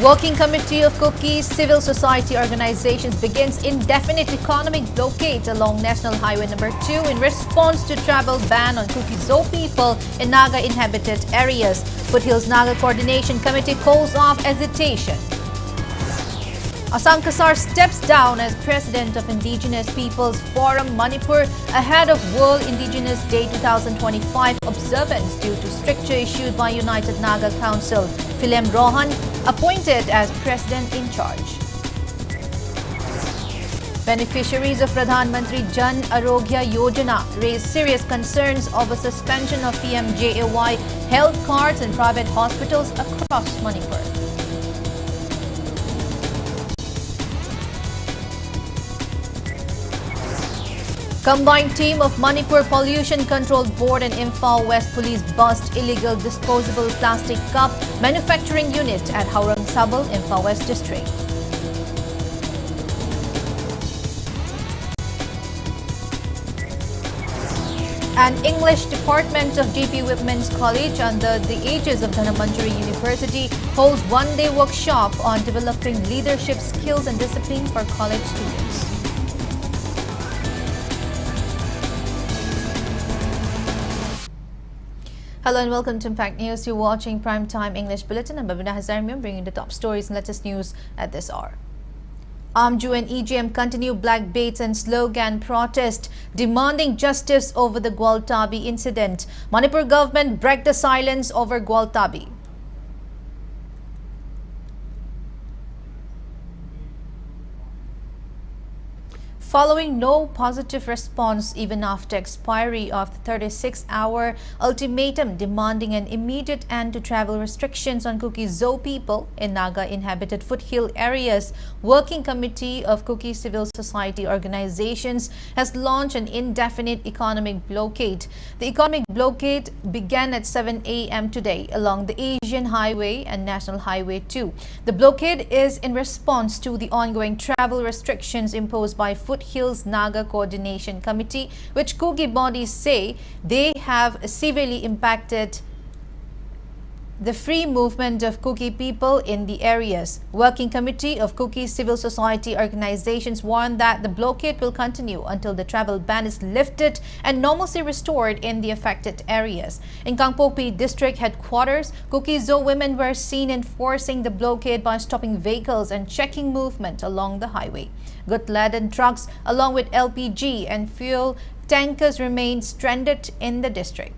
Working Committee of Cookies Civil Society Organizations begins indefinite economic blockades along National Highway number 2 in response to travel ban on Cookie-Zo people in Naga inhabited areas. Foothills Naga Coordination Committee calls off hesitation. Asang Kasar steps down as President of Indigenous Peoples Forum Manipur ahead of World Indigenous Day 2025 observance due to stricture issued by United Naga Council. Philem Rohan appointed as President in charge. Beneficiaries of Pradhan Mantri Jan Arogya Yojana raised serious concerns over suspension of PMJAY health cards in private hospitals across Manipur. Combined team of Manipur Pollution Control Board and Imphal West Police bust illegal disposable plastic cup manufacturing unit at Haurang Sabal, Imphal West District. An English department of GP Women's College under the aegis of Dhanamantri University holds one-day workshop on developing leadership skills and discipline for college students. Hello and welcome to Impact News. You're watching Primetime English Bulletin. I'm BABINA HAJARIMAYUM bringing the top stories and latest news at this hour. AMJU and EGM continue black baits and slogan protest demanding justice over the Gwaltabi incident. Manipur government break the silence over Gwaltabi. Following no positive response even after expiry of the 36-hour ultimatum demanding an immediate end to travel restrictions on Cookie-Zo people in Naga-inhabited foothill areas, Working Committee of Cookie Civil Society Organizations has launched an indefinite economic blockade. The economic blockade began at 7 a.m. today along the Asian Highway and National Highway 2. The blockade is in response to the ongoing travel restrictions imposed by Foothills Naga Coordination Committee, which Cookie bodies say they have severely impacted the free movement of Cookie people in the areas. Working Committee of Cookie Civil Society Organizations warned that the blockade will continue until the travel ban is lifted and normalcy restored in the affected areas. In Kangpokpi District Headquarters, Cookie-Zo women were seen enforcing the blockade by stopping vehicles and checking movement along the highway. Goods-laden trucks along with LPG and fuel tankers remain stranded in the district.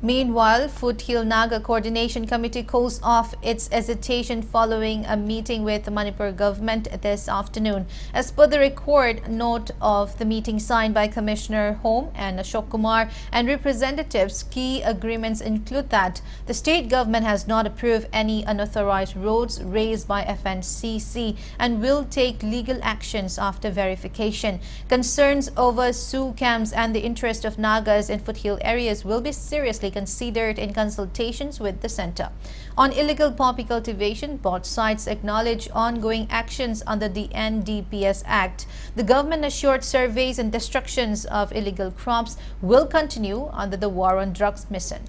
Meanwhile, Foothill Naga Coordination Committee calls off its hesitation following a meeting with the Manipur government this afternoon. As per the record note of the meeting signed by Commissioner Home and Ashok Kumar and representatives, key agreements include that the state government has not approved any unauthorized roads raised by FNCC and will take legal actions after verification. Concerns over Sioux camps and the interest of Nagas in foothill areas will be seriously considered in consultations with the center. On illegal poppy cultivation, both sides acknowledge ongoing actions under the NDPS Act. The government assured surveys and destructions of illegal crops will continue under the War on Drugs mission.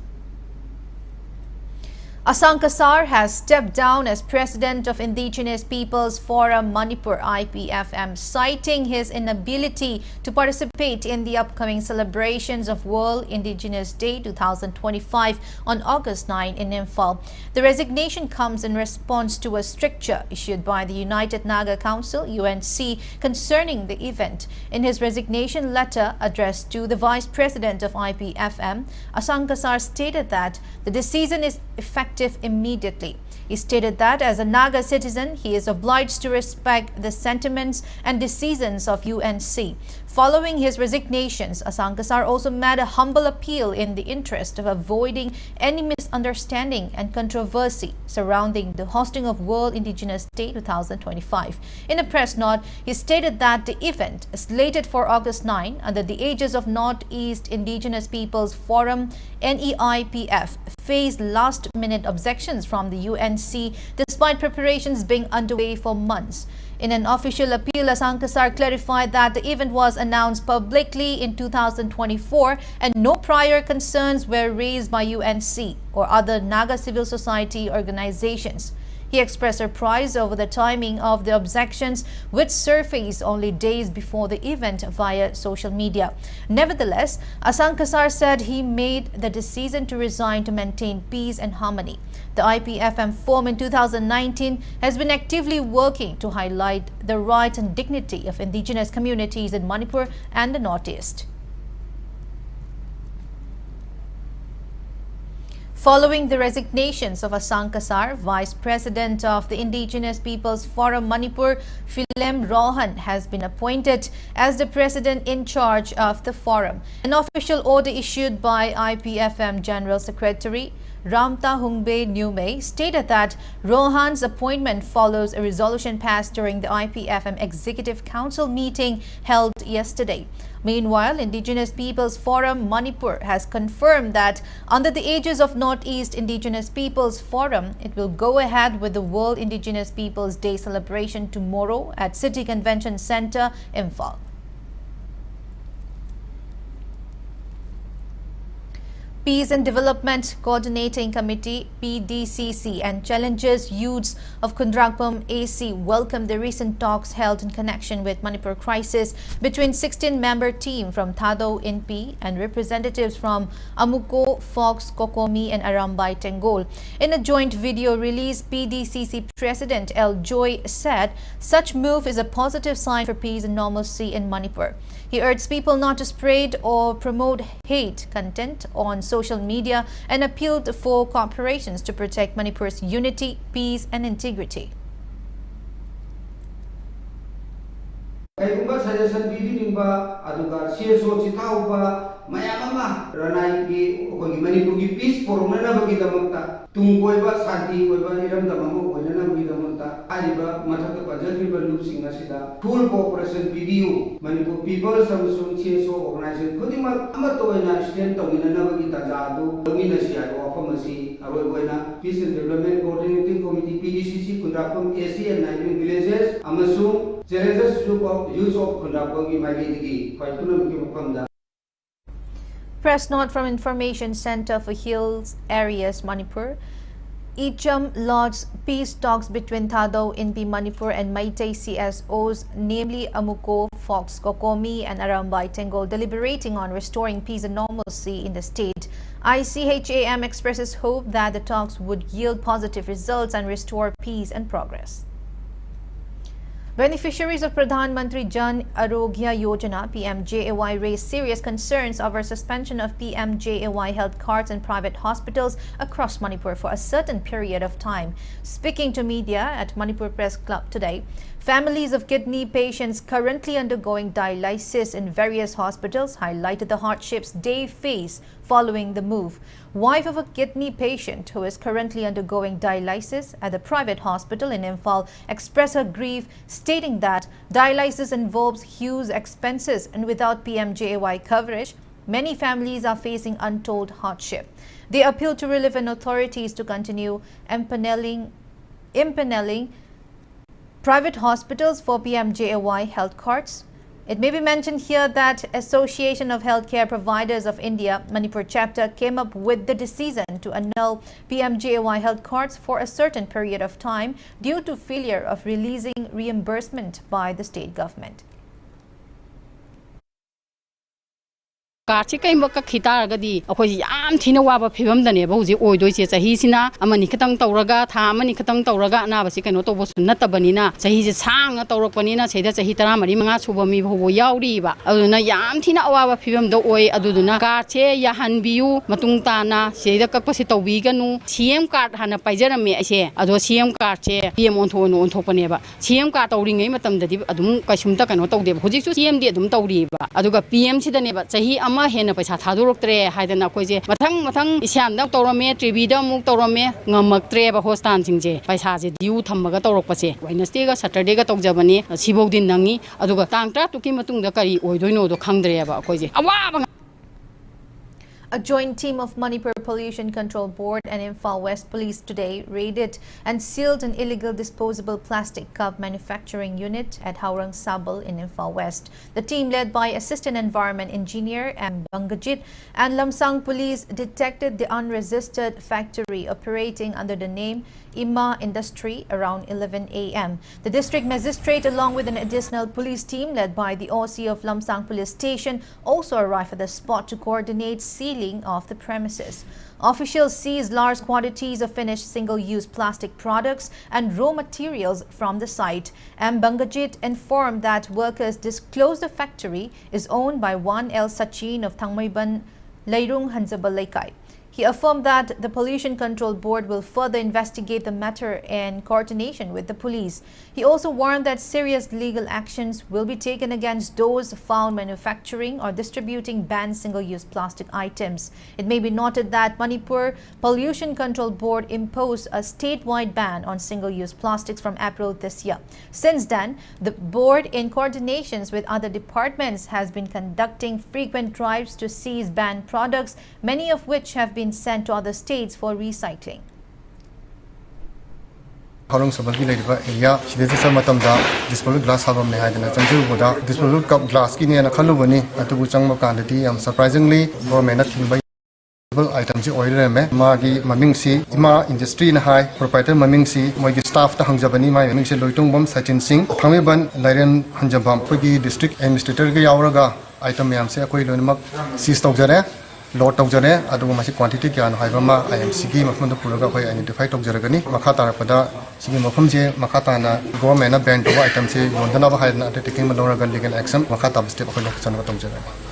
Asang Kasar has stepped down as President of Indigenous Peoples Forum Manipur IPFM, citing his inability to participate in the upcoming celebrations of World Indigenous Day 2025 on August 9 in Imphal. The resignation comes in response to a stricture issued by the United Naga Council UNC concerning the event. In his resignation letter addressed to the Vice President of IPFM, Asang Kasar stated that the decision is effective immediately. He stated that as a Naga citizen, he is obliged to respect the sentiments and decisions of UNC. Following his resignations, Asang Kasar also made a humble appeal in the interest of avoiding any misunderstanding and controversy surrounding the hosting of World Indigenous Day 2025. In a press note, he stated that the event, slated for August 9 under the aegis of Northeast Indigenous Peoples Forum NEIPF, faced last-minute objections from the UNC despite preparations being underway for months. In an official appeal, Asankasar clarified that the event was announced publicly in 2024 and no prior concerns were raised by UNC or other Naga civil society organizations. He expressed surprise over the timing of the objections, which surfaced only days before the event via social media. Nevertheless, Asankasar said he made the decision to resign to maintain peace and harmony. The IPFM formed in 2019 has been actively working to highlight the rights and dignity of indigenous communities in Manipur and the Northeast. Following the resignations of Asankasar, Vice President of the Indigenous Peoples Forum Manipur, Philem Rohan, has been appointed as the President in charge of the forum. An official order issued by IPFM General Secretary Ramta Hungbe Nyume stated that Rohan's appointment follows a resolution passed during the IPFM Executive Council meeting held yesterday. Meanwhile, Indigenous Peoples Forum Manipur has confirmed that under the aegis of Northeast Indigenous Peoples Forum, it will go ahead with the World Indigenous Peoples Day celebration tomorrow at City Convention Centre, Imphal. Peace and Development Coordinating Committee (PDCC) and Challenges Youths of Contractual AC welcomed the recent talks held in connection with Manipur crisis between 16-member team from Thado Inpi and representatives from Amuko, Fox, Kokomi and Arambai Tengol. In a joint video release, PDCC President L. Joy said such move is a positive sign for peace and normalcy in Manipur. He urged people not to spread or promote hate content on social media and appealed for corporations to protect Manipur's unity, peace and integrity. Suggestion bibininba aduga CSO chithauba mayamama ranai gi ogi Manipur gi peace forum na bagi damakta tungkoiba santi oiba iram damamu oinana bagi damakta ariba mathak pajadriba lupsing asida full cooperation BDU Manipur people samsung CSO organization khudima amato oina stand tawinana bagi tajadu domina sia ofamasi aroiboina peace and development coordinating committee PDCC Contractual AC and neighboring villages amasung challenges use of Press note from Information Center for Hills Areas Manipur. Icham lodged peace talks between Thado Inpi Manipur and Meitei CSOs, namely Amuko, Fox, Kokomi and Arambai Tengol, deliberating on restoring peace and normalcy in the state. ICHAM expresses hope that the talks would yield positive results and restore peace and progress. Beneficiaries of Pradhan Mantri Jan Arogya Yojana (PMJAY) raised serious concerns over suspension of PMJAY health cards in private hospitals across Manipur for a certain period of time. Speaking to media at Manipur Press Club today, families of kidney patients currently undergoing dialysis in various hospitals highlighted the hardships they face following the move. Wife of a kidney patient who is currently undergoing dialysis at the private hospital in Imphal expressed her grief, stating that dialysis involves huge expenses and without PMJAY coverage, many families are facing untold hardship. They appeal to relevant authorities to continue impanelling private hospitals for PMJAY health cards. It may be mentioned here that Association of Healthcare Providers of India, Manipur chapter, came up with the decision to annul PMJAY health cards for a certain period of time due to failure of releasing reimbursement by the state government. Carchi came back Kitaragadi, a Yam Tina Waba Pivum the neighbor, the Oidois, Sahisina, Amanikatang Tauraga, Tamanikatang Tauraga, Navasicanoto was not a banina, Sahis sang a Tauropanina, say that's a Hitaramarima, Subami, who Yauriba, Aduna Yam Tina Waba Pivum the Oi, Aduna, Carche, Yahan Biu, Matungtana, say the Capacito Viganu, CM card Hana Pajerame, I say, Ado CM Carche, PM Montono, Topaneva, CM card owning him at them, the Adum Kashumta cannot talk, which is CM did Tauriba, Aduga PM Sidaneva, Sahi Ama Hena Pasa Taduroktre, Haidana Quasi, Matang, Isham, Torome, Tribida, Muktorome, Namaktreba Hostansing, Paisazi, Yu Tamagatoropase, Wednesday, Saturday, Tokjabani, Sibodin Nangi, Aduga Tantra to Kimatung the Kari, or do you know the Kandreva, Quasi. A joint team of Manipur Pollution Control Board and Imphal West Police today raided and sealed an illegal disposable plastic cup manufacturing unit at Haurang Sabal in Imphal West. The team, led by Assistant Environment Engineer M. Bangajit and Lamsang Police, detected the unregistered factory operating under the name Ima Industry around 11 a.m. The district magistrate, along with an additional police team led by the OC of Lamsang Police Station, also arrived at the spot to coordinate sealing of the premises. Officials seized large quantities of finished single-use plastic products and raw materials from the site. M. Bangajit informed that workers disclosed the factory is owned by one L. Sachin of Thangmaiban, Lairung, Hanjabal Laikai. He affirmed that the Pollution Control Board will further investigate the matter in coordination with the police. He also warned that serious legal actions will be taken against those found manufacturing or distributing banned single-use plastic items. It may be noted that Manipur Pollution Control Board imposed a statewide ban on single-use plastics from April this year. Since then, the board, in coordinations with other departments, has been conducting frequent drives to seize banned products, many of which have been sent to other states for recycling. Haurang Sabal ki leiba area sidese samatamda disposable glass habam ne haidana changju boda disposable cup glass ki ne na khalubani atubu changma kandati am surprisingly government thingba items ji oil me magi maming si Ima Industry na hai proprietor maming si moigi staff ta hangjabani mai maming si Loitung Bom Sachin Singh Thangmaiban Lairen Hanjabam khogi district administrator ga yauraga item yam se akoi loimak seize tawjare lot tawjare adu masi quantity kyan haibama IMC gi mafam da puraga khoi identify tawjaragani makha tarapada sigi mafam je makha tana government na ban to item se yondana ba haidna taking malora legal action makha tab step khoi lokchan ba tawjaragani.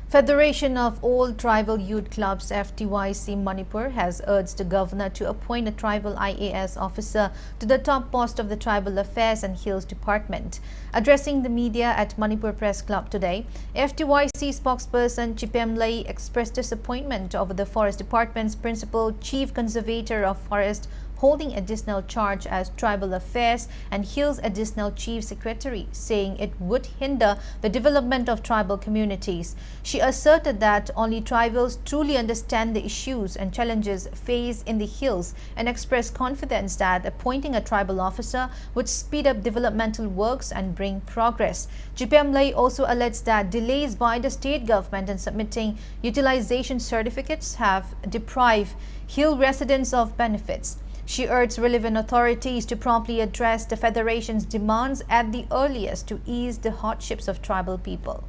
Federation of All Tribal Youth Clubs FTYC Manipur has urged the governor to appoint a tribal IAS officer to the top post of the Tribal Affairs and Hills Department. Addressing the media at Manipur Press Club today, FTYC spokesperson Chipem Lay expressed disappointment over the Forest Department's principal chief conservator of forest holding additional charge as Tribal Affairs and Hills Additional Chief Secretary, saying it would hinder the development of tribal communities. She asserted that only tribals truly understand the issues and challenges faced in the hills and expressed confidence that appointing a tribal officer would speed up developmental works and bring progress. Jipem Lay also alleged that delays by the state government in submitting utilization certificates have deprived hill residents of benefits. She urged relevant authorities to promptly address the Federation's demands at the earliest to ease the hardships of tribal people.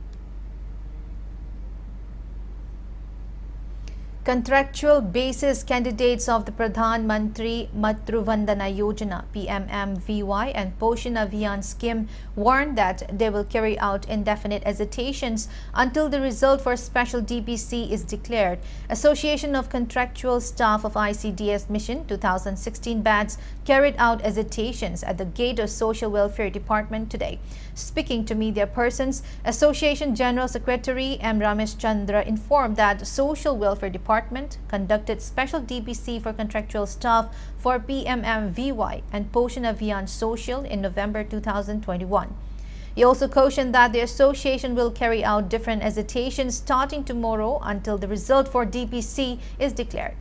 Contractual basis candidates of the Pradhan Mantri Matru Vandana Yojana PMMVY and Poshan Abhiyan scheme warned that they will carry out indefinite hesitations until the result for special DPC is declared. Association of Contractual Staff of ICDS Mission 2016 batch carried out hesitations at the gate of Social Welfare Department today. Speaking to media persons, Association General Secretary M. Ramesh Chandra informed that Social Welfare Department conducted special DPC for contractual staff for PMMVY and Poshan Abhiyan Social in November 2021. He also cautioned that the association will carry out different hesitations starting tomorrow until the result for DPC is declared.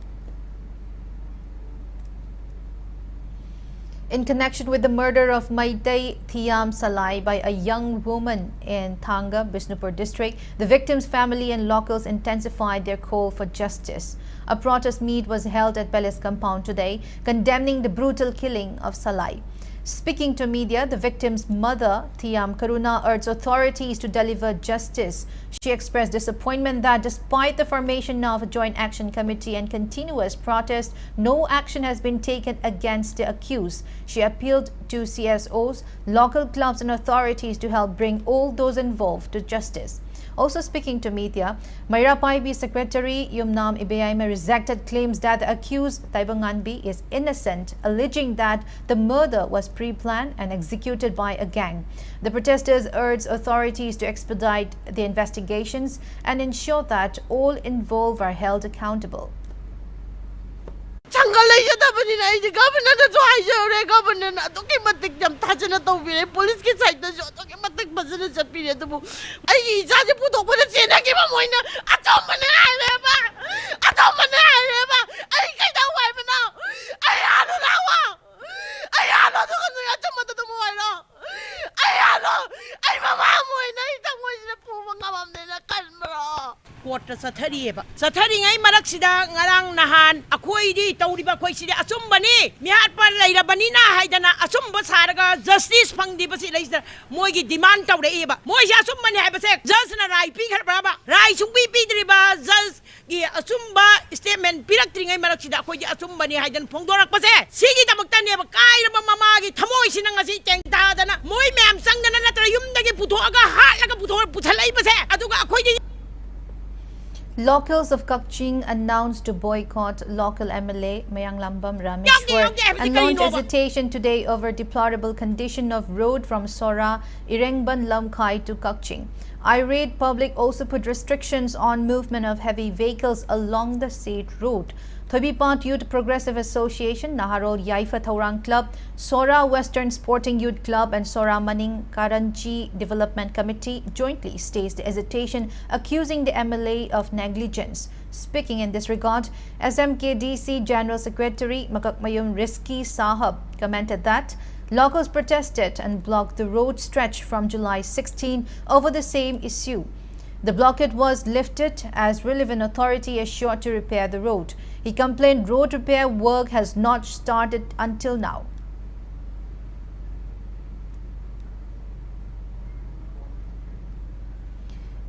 In connection with the murder of Maitei Thiam Salai by a young woman in Thanga, Bisnupur district, the victim's family and locals intensified their call for justice. A protest meet was held at Palace compound today, condemning the brutal killing of Salai. Speaking to media, the victim's mother, Thiam Karuna, urged authorities to deliver justice. She expressed disappointment that despite the formation of a joint action committee and continuous protest, no action has been taken against the accused. She appealed to CSOs, local clubs and authorities to help bring all those involved to justice. Also speaking to media, Mairapai Secretary Yumnam Ibeyaima rejected claims that the accused Taibanganbi is innocent, alleging that the murder was pre-planned and executed by a gang. The protesters urged authorities to expedite the investigations and ensure that all involved are held accountable. Governor governor fazana tawbire police ki side na jo to ke matak fazana chapire to ai ija je puto ko chena ke ba moina atom mana ale ba ai kai da wai bana ai anu na wa ai anu to ko ya chama to mo wai no ai mama moina ita mo ina pu nga bam ne na kan bro Quarter Sathari ba. Sathari ngay marak sida ngarang nahan akoy di tawriba koy sida asumbani mihat par laira banina haydana asumba saraga justice pangdi ba si laisa moy gi demand tawre ba moy ya asumbani hay ba se judge na rai pi khar ba rai sung pi dri ba judge gi asumba statement pirak tri ngay marak sida akoy di asumbani haydan phongdorak ba se sigi damakta ne ba kai ra mama gi thamoy sinang asi teng ta dana moy mem sang dana na tra yum dagi putho aga ha laga putho puthalai ba se aduga akoy di Locals of Kakching announced to boycott local MLA Mayang-Lambam Rameshwar and launched hesitation today over deplorable condition of road from Sora, Irengban Lamkai to Kakching. Irate public also put restrictions on movement of heavy vehicles along the state road. Thobipat Youth Progressive Association, Naharol Yaifa Thaurang Club, Sora Western Sporting Youth Club and Sora Maning Karanchi Development Committee jointly staged the hesitation, accusing the MLA of negligence. Speaking in this regard, SMKDC General Secretary HAJARIMAYUM Rizki Sahab commented that locals protested and blocked the road stretch from July 16 over the same issue. The blockade was lifted as relevant authority assured to repair the road. He complained road repair work has not started until now.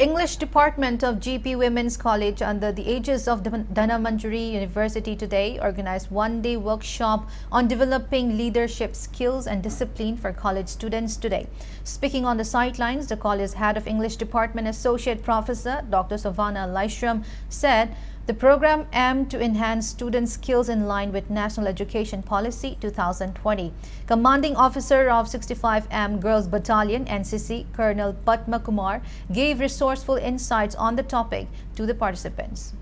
English Department of GP Women's College under the aegis of Dhanamantri University today organized one-day workshop on developing leadership skills and discipline for college students today. Speaking on the sidelines, the college head of English Department Associate Professor Dr. Savannah Lystrom said the program aimed to enhance student skills in line with National Education Policy 2020. Commanding Officer of 65M Girls Battalion NCC, Colonel Padma Kumar, gave resourceful insights on the topic to the participants.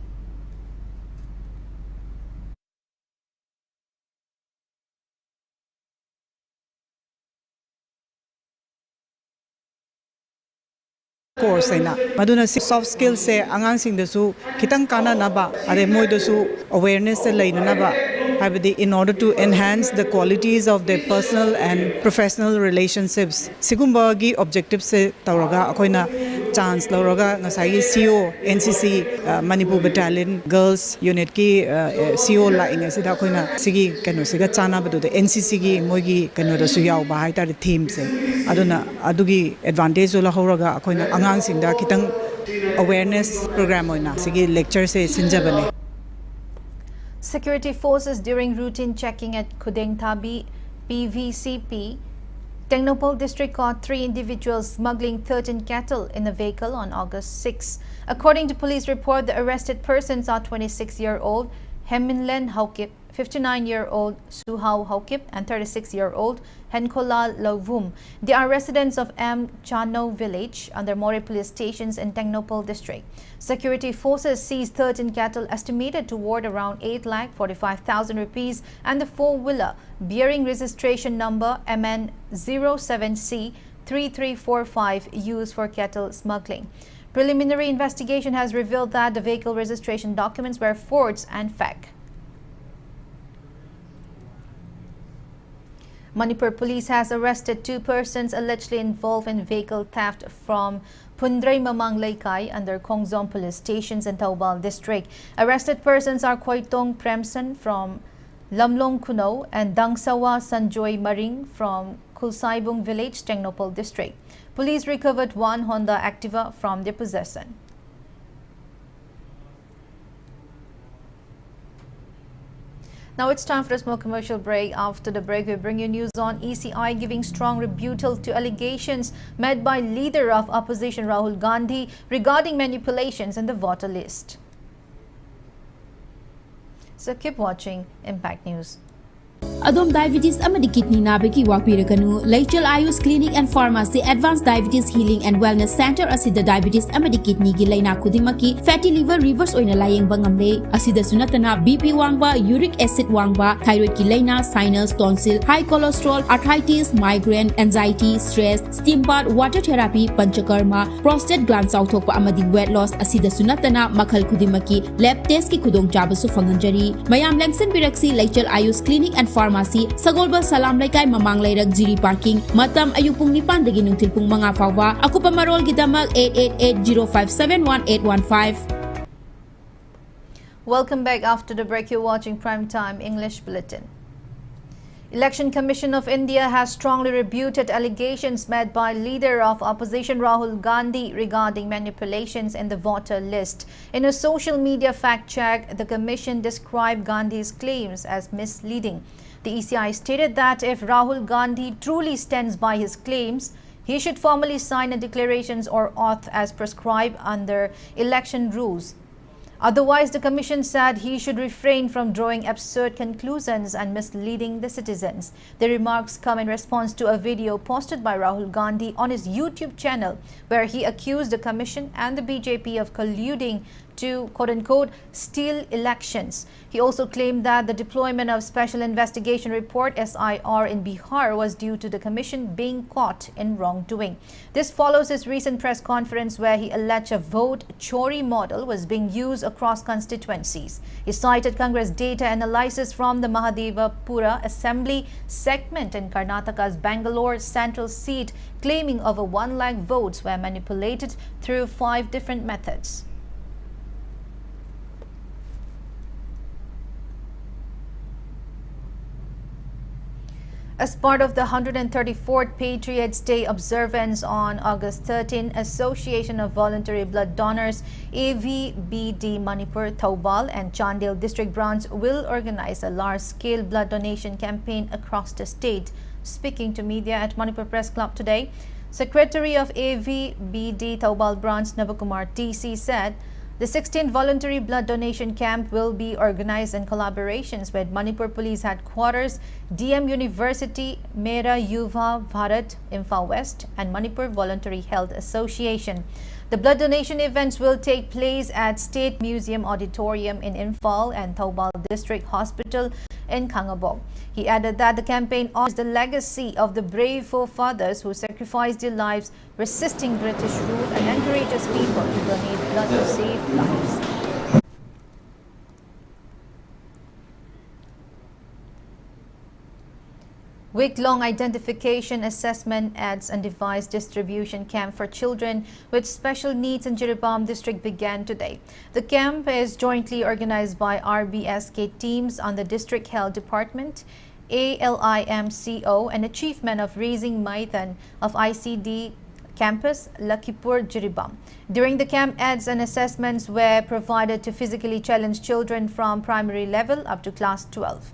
Course na maduna soft skills se angang sing dasu kitang kana na ba are moi dasu awareness se lain na ba habidi in order to enhance the qualities of their personal and professional relationships sigumba gi objectives se tawraga akoina chance lawraga ngasai CO NCC Manipur Battalion Girls Unit ki CO la inga sida akoina sigi kanu siga chana badu de NCC gi moi gi kanu da su yaw ba hai tar theme se aduna adugi advantage la horaga akoina angang sing da kitang awareness program oina sigi lecture se sinjabane. Security forces during routine checking at Kudengtabi PVCP Technopole district caught 3 individuals smuggling 13 cattle in a vehicle on August 6. According to police report, the arrested persons are 26-year-old Heminlen Haukip, 59-year-old Suhau Haukip, and 36-year-old Henkola Lovum. They are residents of M. Chano village under More police stations in Technopole district. Security forces seized 13 cattle estimated to worth around 8,45,000 rupees and the four-wheeler bearing registration number MN07C3345 used for cattle smuggling. Preliminary investigation has revealed that the vehicle registration documents were forged and fake. Manipur police has arrested 2 persons allegedly involved in vehicle theft from Pundray Mamang Laikai under Kongzom police stations in Taubal district. Arrested persons are Koitong Premson from Lamlong Kuno and Dangsawa Sanjoy Maring from Kulsaibung village, Technopole district. Police recovered 1 Honda Activa from their possession. Now it's time for a small commercial break. After the break, we bring you news on ECI giving strong rebuttal to allegations made by leader of opposition Rahul Gandhi regarding manipulations in the voter list. So keep watching Impact News. Adom diabetes amadi kidney nabaki wakpiraganu Lachel Ayus Clinic and Pharmacy Advanced Diabetes Healing and Wellness Center asida diabetes amadi kidney gi laina khudimaki fatty liver reverse oina layeng bangamle asida sunatana BP wangba uric acid wangba thyroid ki laina sinus tonsil high cholesterol arthritis migraine anxiety stress steam bath water therapy panchakarma prostate gland sauthokpa amadi weight loss asida sunatana makhal khudimaki lab test ki khudong chabasu fanganjari mayam lengsen biraksi Lachel Ayus Clinic and Pharmacy Sagolba Salam Laikai Mamang Lairag Jiri Parking Matam Ayupung Nipan dagi nungtil pung mga fawa ako pa marol gidamal 888-057-1815. Welcome back. After the break, you're watching Primetime English Bulletin. Election Commission of India has strongly rebutted allegations made by leader of opposition Rahul Gandhi regarding manipulations in the voter list. In a social media fact check, the commission described Gandhi's claims as misleading. The ECI stated that if Rahul Gandhi truly stands by his claims, he should formally sign a declaration or oath as prescribed under election rules. Otherwise, the commission said he should refrain from drawing absurd conclusions and misleading the citizens. The remarks come in response to a video posted by Rahul Gandhi on his YouTube channel, where he accused the commission and the BJP of colluding to quote-unquote steal elections. He also claimed that the deployment of Special Investigation Report SIR in Bihar was due to the commission being caught in wrongdoing. This follows his recent press conference where he alleged a vote chori model was being used across constituencies. He cited Congress data analysis from the Mahadevapura Assembly segment in Karnataka's Bangalore central seat, claiming over 1 lakh votes were manipulated through 5 different methods. As part of the 134th Patriots Day observance on August 13, Association of Voluntary Blood Donors AVBD Manipur, Thoubal and Chandel district branch will organize a large-scale blood donation campaign across the state. Speaking to media at Manipur Press Club today, Secretary of AVBD Thoubal branch Navakumar TC said the 16th voluntary blood donation camp will be organized in collaborations with Manipur Police Headquarters, DM University, Mera Yuva Bharat, Imphal West, and Manipur Voluntary Health Association. The blood donation events will take place at State Museum Auditorium in Imphal and Thoubal District Hospital in Kangabog. He added that the campaign honors the legacy of the brave forefathers who sacrificed their lives resisting British rule and encourages people to donate blood to save lives. Week-long identification, assessment, ads and device distribution camp for children with special needs in Jiribam district began today. The camp is jointly organized by RBSK teams on the District Health Department, ALIMCO, and Achievement of Raising Maithan of ICD Campus, Lakipur, Jiribam. During the camp, ads and assessments were provided to physically challenged children from primary level up to class 12.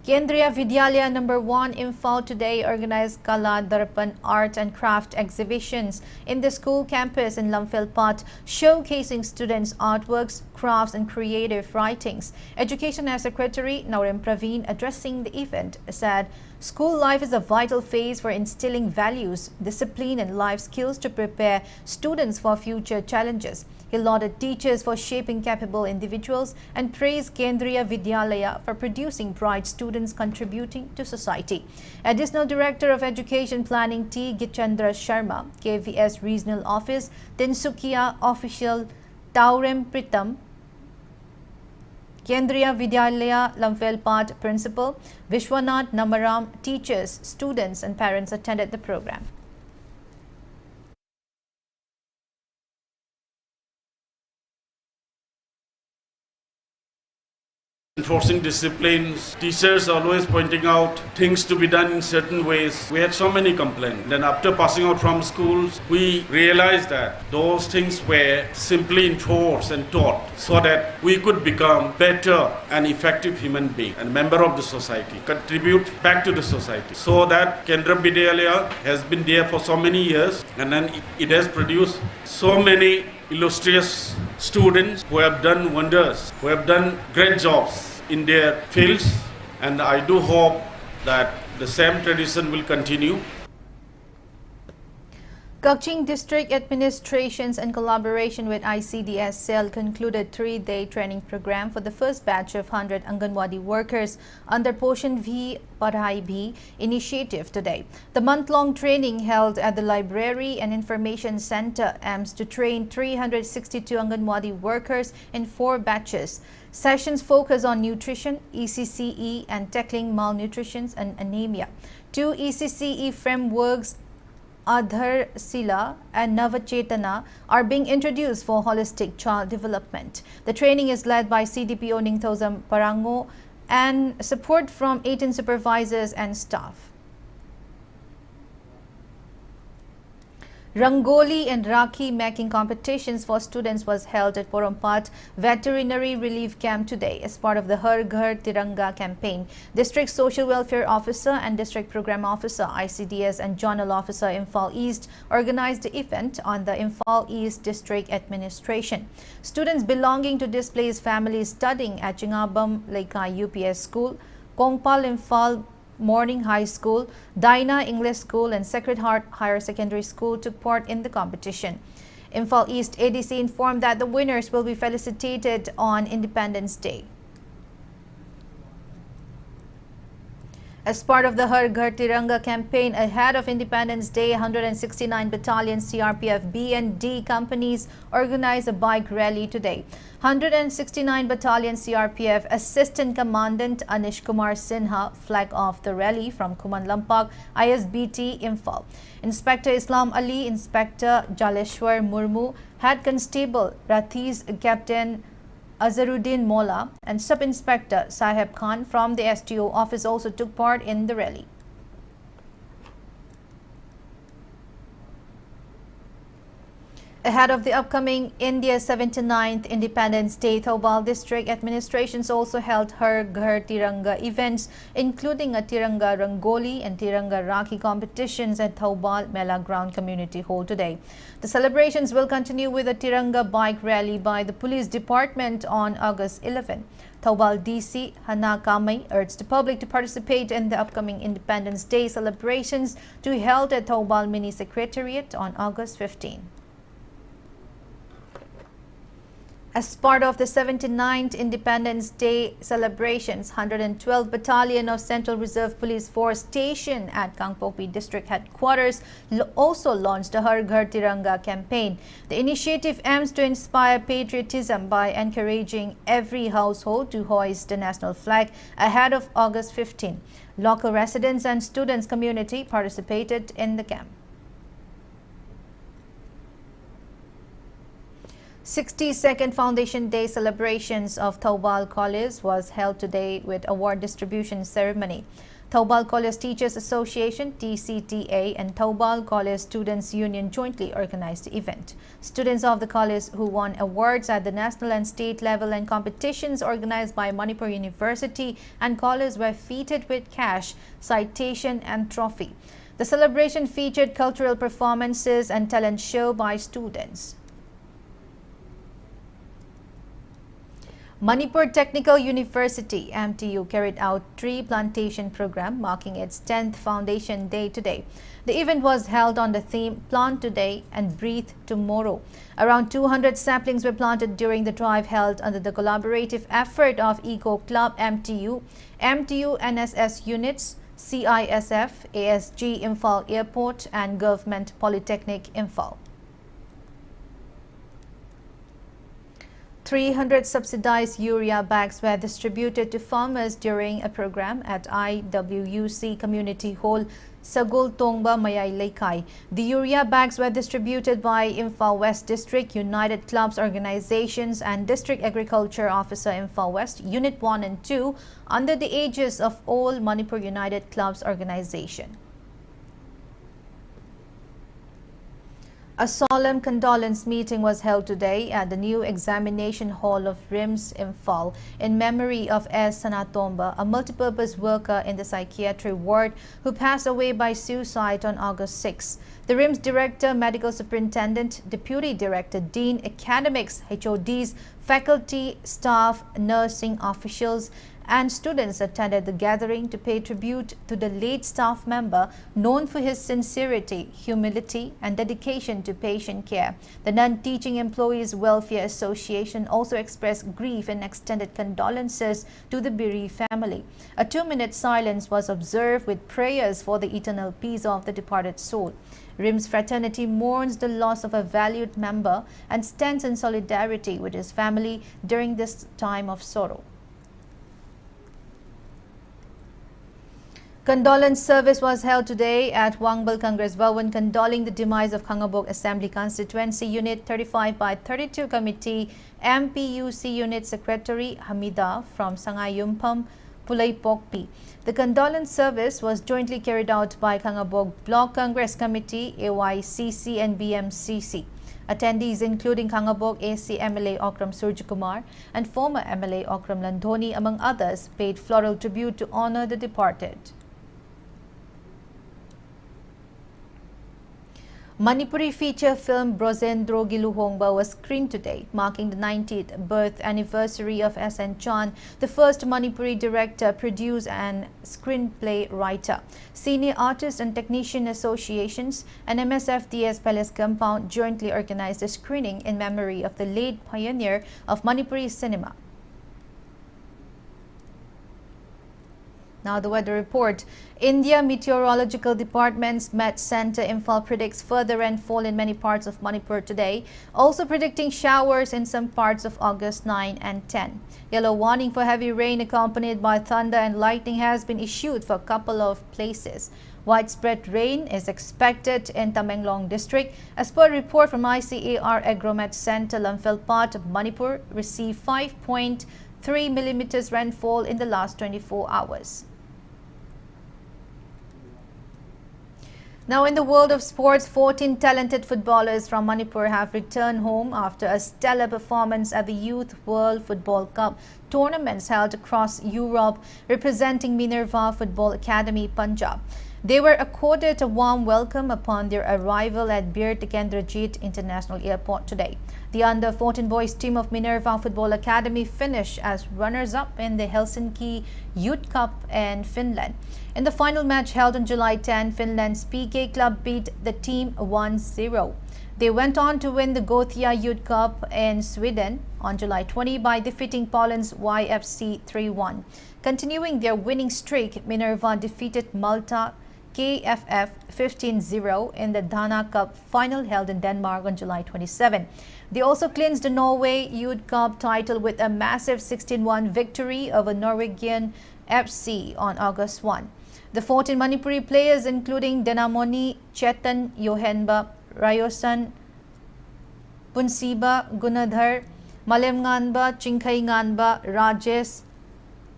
Kendriya Vidyalaya No. 1 Imphal today organized Kala Darpan art and craft exhibitions in the school campus in Lamphel-Pat, showcasing students' artworks, crafts and creative writings. Education Secretary Naurim Praveen, addressing the event, said school life is a vital phase for instilling values, discipline and life skills to prepare students for future challenges. He lauded teachers for shaping capable individuals and praised Kendriya Vidyalaya for producing bright students contributing to society. Additional Director of Education Planning T. Gichandra Sharma, KVS Regional Office, Tinsukia Official Taurem Pritam, Kendriya Vidyalaya Lamphel-Pat Principal Vishwanath Namaram, teachers, students and parents attended the program. Enforcing disciplines, teachers always pointing out things to be done in certain ways. We had so many complaints. Then after passing out from schools, we realized that those things were simply enforced and taught so that we could become better and effective human beings and member of the society, contribute back to the society. So that Kendriya Vidyalaya has been there for so many years, and then it has produced so many illustrious students who have done wonders, who have done great jobs in their fields, and I do hope that the same tradition will continue. Kaching District Administrations, in collaboration with ICDS cell, concluded 3-day training program for the first batch of 100 Anganwadi workers under Poshan V Padhai Bhi initiative today. The month-long training held at the Library and Information Center aims to train 362 Anganwadi workers in 4 batches. Sessions focus on nutrition, ECCE, and tackling malnutrition and anemia. 2 ECCE frameworks, Adhar Sila and Navachetana, are being introduced for holistic child development. The training is led by CDPO Ningthozam Parango and support from 18 supervisors and staff. Rangoli and Rakhi making competitions for students was held at Porompat Veterinary Relief Camp today as part of the Har Ghar Tiranga campaign. District Social Welfare Officer and District Program Officer, ICDS, and Zonal Officer, Imphal East, organized the event on the Imphal East District Administration. Students belonging to displaced families studying at Chingabam Laikai UPS School, Kongpal Imphal Morning High School, Daina English School, and Sacred Heart Higher Secondary School took part in the competition. Imphal East ADC informed that the winners will be felicitated on Independence Day. As part of the Har Ghar Tiranga campaign ahead of Independence Day, 169 Battalion CRPF B and D companies organized a bike rally today. 169 Battalion CRPF Assistant Commandant Anish Kumar Sinha flagged off the rally from Kuman Lampak ISBT Imphal. Inspector Islam Ali, Inspector Jaleshwar Murmu, Head Constable Rathi's Captain Azaruddin Mola, and Sub-Inspector Saheb Khan from the STO office also took part in the rally. Ahead of the upcoming India's 79th Independence Day, Thoubal District Administrations also held Har Ghar Tiranga events, including a Tiranga Rangoli and Tiranga Rakhi competitions at Thoubal Mela Ground Community Hall today. The celebrations will continue with a Tiranga bike rally by the Police Department on August 11. Thoubal DC Hana Kamai urged the public to participate in the upcoming Independence Day celebrations to be held at Thoubal Mini Secretariat on August 15. As part of the 79th Independence Day celebrations, 112th Battalion of Central Reserve Police Force stationed at Kangpopi District Headquarters also launched the Har Ghar Tiranga campaign. The initiative aims to inspire patriotism by encouraging every household to hoist the national flag ahead of August 15. Local residents and students community participated in the camp. 62nd Foundation Day celebrations of Thoubal College was held today with award distribution ceremony. Thoubal College Teachers Association (TCTA) and Thoubal College Students Union jointly organized the event. Students of the college who won awards at the national and state level and competitions organized by Manipur University and college were feted with cash, citation, and trophy. The celebration featured cultural performances and talent show by students. Manipur Technical University (MTU) carried out tree plantation program marking its 10th Foundation Day today. The event was held on the theme Plant Today and Breathe Tomorrow. Around 200 saplings were planted during the drive held under the collaborative effort of Eco Club MTU, MTU NSS units, CISF, ASG Imphal Airport, and Government Polytechnic Imphal. 300 subsidized urea bags were distributed to farmers during a program at IWUC Community Hall, Sagul Tongba Mayai Laikai. The urea bags were distributed by Imphal West District United Clubs Organizations and District Agriculture Officer Imphal West Unit 1 and 2 under the aegis of all Manipur United Clubs Organization. A solemn condolence meeting was held today at the new examination hall of RIMS Imphal in memory of S. Sanatomba, a multipurpose worker in the psychiatry ward who passed away by suicide on August 6. The RIMS Director, Medical Superintendent, Deputy Director, Dean, Academics, HODs, faculty, staff, nursing officials, and students attended the gathering to pay tribute to the late staff member known for his sincerity, humility, and dedication to patient care. The Non-Teaching Employees Welfare Association also expressed grief and extended condolences to the bereaved family. A 2-minute silence was observed with prayers for the eternal peace of the departed soul. RIMS fraternity mourns the loss of a valued member and stands in solidarity with his family during this time of sorrow. Condolence service was held today at Wangbal Congress Bhawan, condoling the demise of Khangabok Assembly Constituency Unit 35 by 32 Committee MPUC Unit Secretary Hamida from Sangayumpam, Pulaipokpi. The condolence service was jointly carried out by Khangabok Block Congress Committee, AYCC and BMCC. Attendees including Khangabok AC MLA Okram Surjakumar and former MLA Okram Landhoni, among others, paid floral tribute to honor the departed. Manipuri feature film Brozendro Giluhongba was screened today, marking the 90th birth anniversary of S.N. Chan, the first Manipuri director, producer and screenplay writer. Senior Artists and Technician Associations and MSFDS Palace Compound jointly organized a screening in memory of the late pioneer of Manipuri cinema. Now the weather report. India Meteorological Department's Met Center Imphal predicts further rainfall in many parts of Manipur today, also predicting showers in some parts of August 9 and 10. Yellow warning for heavy rain accompanied by thunder and lightning has been issued for a couple of places. Widespread rain is expected in Tamenglong district. As per a report from ICAR Agromet Center, Lamphel part of Manipur received 5.3 millimeters rainfall in the last 24 hours. Now in the world of sports, 14 talented footballers from Manipur have returned home after a stellar performance at the Youth World Football Cup tournaments held across Europe, representing Minerva Football Academy, Punjab. They were accorded a warm welcome upon their arrival at Bir Tikendrajit International Airport today. The under-14 boys team of Minerva Football Academy finished as runners-up in the Helsinki Youth Cup in Finland. In the final match held on July 10, Finland's PK club beat the team 1-0. They went on to win the Gothia Youth Cup in Sweden on July 20 by defeating Poland's YFC 3-1. Continuing their winning streak, Minerva defeated Malta KFF 15-0 in the Dana Cup final held in Denmark on July 27. They also clinched the Norway Youth Cup title with a massive 16-1 victory over Norwegian FC on August 1. The 14 Manipuri players, including Denamoni, Chetan, Yohenba, Rayosan, Punsiba, Gunadhar, Malemnganba, Chinkhainganba, Rajesh,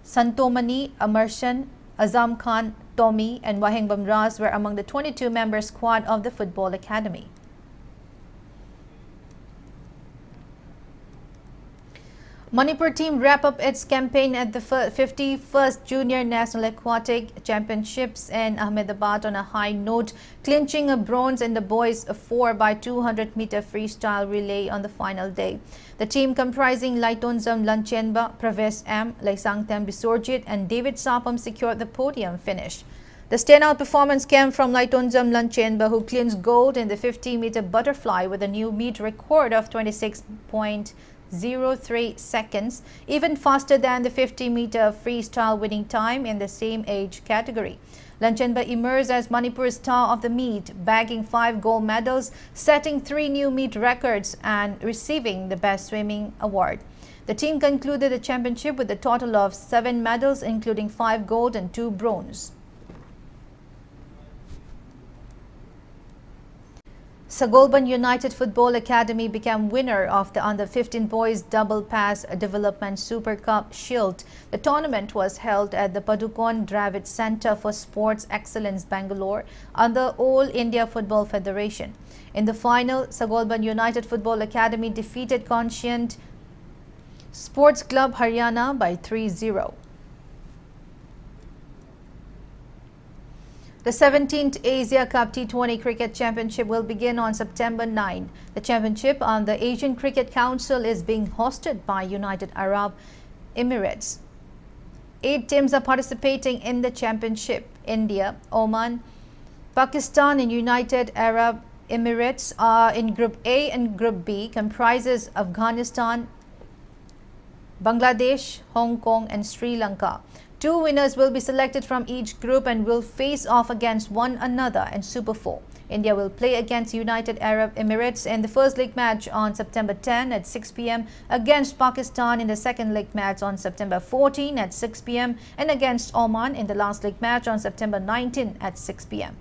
Santomani, Amarsan, Azam Khan, Tommy and Wahengbam Ras were among the 22-member squad of the Football Academy. Manipur team wrap up its campaign at the 51st Junior National Aquatic Championships in Ahmedabad on a high note, clinching a bronze in the boys' 4x200-meter freestyle relay on the final day. The team, comprising Laitonzam Lanchenba, Pravesh M, Laisangtem Bisorjit and David Sapam, secured the podium finish. The standout performance came from Laitonzam Lanchenba, who clinched gold in the 50-meter butterfly with a new meet record of 26.03 seconds, even faster than the 50-meter freestyle winning time in the same age category. Lanchenba emerged as Manipur's star of the meet, bagging 5 gold medals, setting 3 new meet records and receiving the Best Swimming Award. The team concluded the championship with a total of 7 medals, including 5 gold and 2 bronze. Sagolban United Football Academy became winner of the Under-15 Boys Double Pass Development Super Cup Shield. The tournament was held at the Padukone Dravid Centre for Sports Excellence, Bangalore, under All India Football Federation. In the final, Sagolban United Football Academy defeated Conscient Sports Club Haryana by 3-0. The 17th Asia Cup T20 Cricket Championship will begin on September 9. The championship on the Asian Cricket Council is being hosted by United Arab Emirates. 8 teams are participating in the championship. India, Oman, Pakistan and United Arab Emirates are in Group A, and Group B comprises Afghanistan, Bangladesh, Hong Kong and Sri Lanka. 2 winners will be selected from each group and will face off against one another in Super 4. India will play against United Arab Emirates in the first league match on September 10 at 6 p.m, against Pakistan in the second league match on September 14 at 6 p.m, and against Oman in the last league match on September 19 at 6 p.m.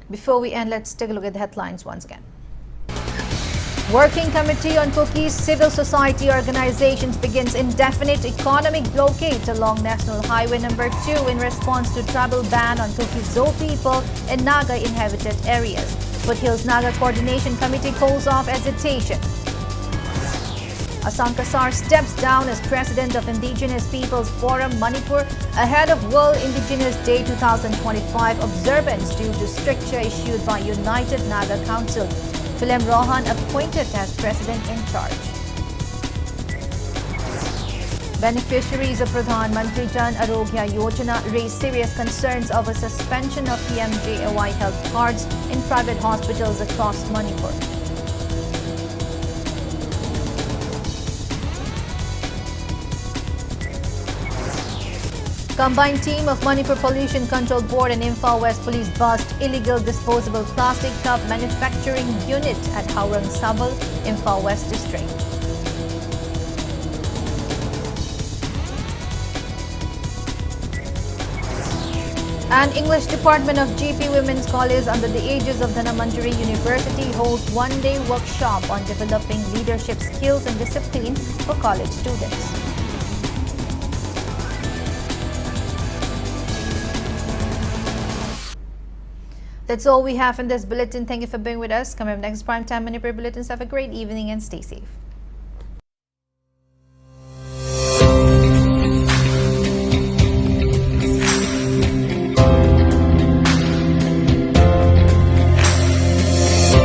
Before we end, let's take a look at the headlines once again. Working Committee on Cookies Civil Society Organizations begins indefinite economic blockade along National Highway number 2 in response to travel ban on Cookie Zo people in Naga inhabited areas. Foothills Naga Coordination Committee calls off hesitation. Assam Kasar steps down as President of Indigenous Peoples Forum Manipur ahead of World Indigenous Day 2025 observance due to stricture issued by United Naga Council. Philem Rohan appointed as President in charge. Beneficiaries of Pradhan Mantri Jan Arogya Yojana raised serious concerns over suspension of PMJAY health cards in private hospitals across Manipur. Combined team of Manipur Pollution Control Board and Imphal West Police bust illegal disposable plastic cup manufacturing unit at Haurang Sabal, Imphal West District. An English Department of GP Women's College under the aegis of Dhanamantri University holds one-day workshop on developing leadership skills and discipline for college students. That's all we have in this bulletin. Thank you for being with us. Coming up next, Primetime Manipur Bulletins. Have a great evening and stay safe.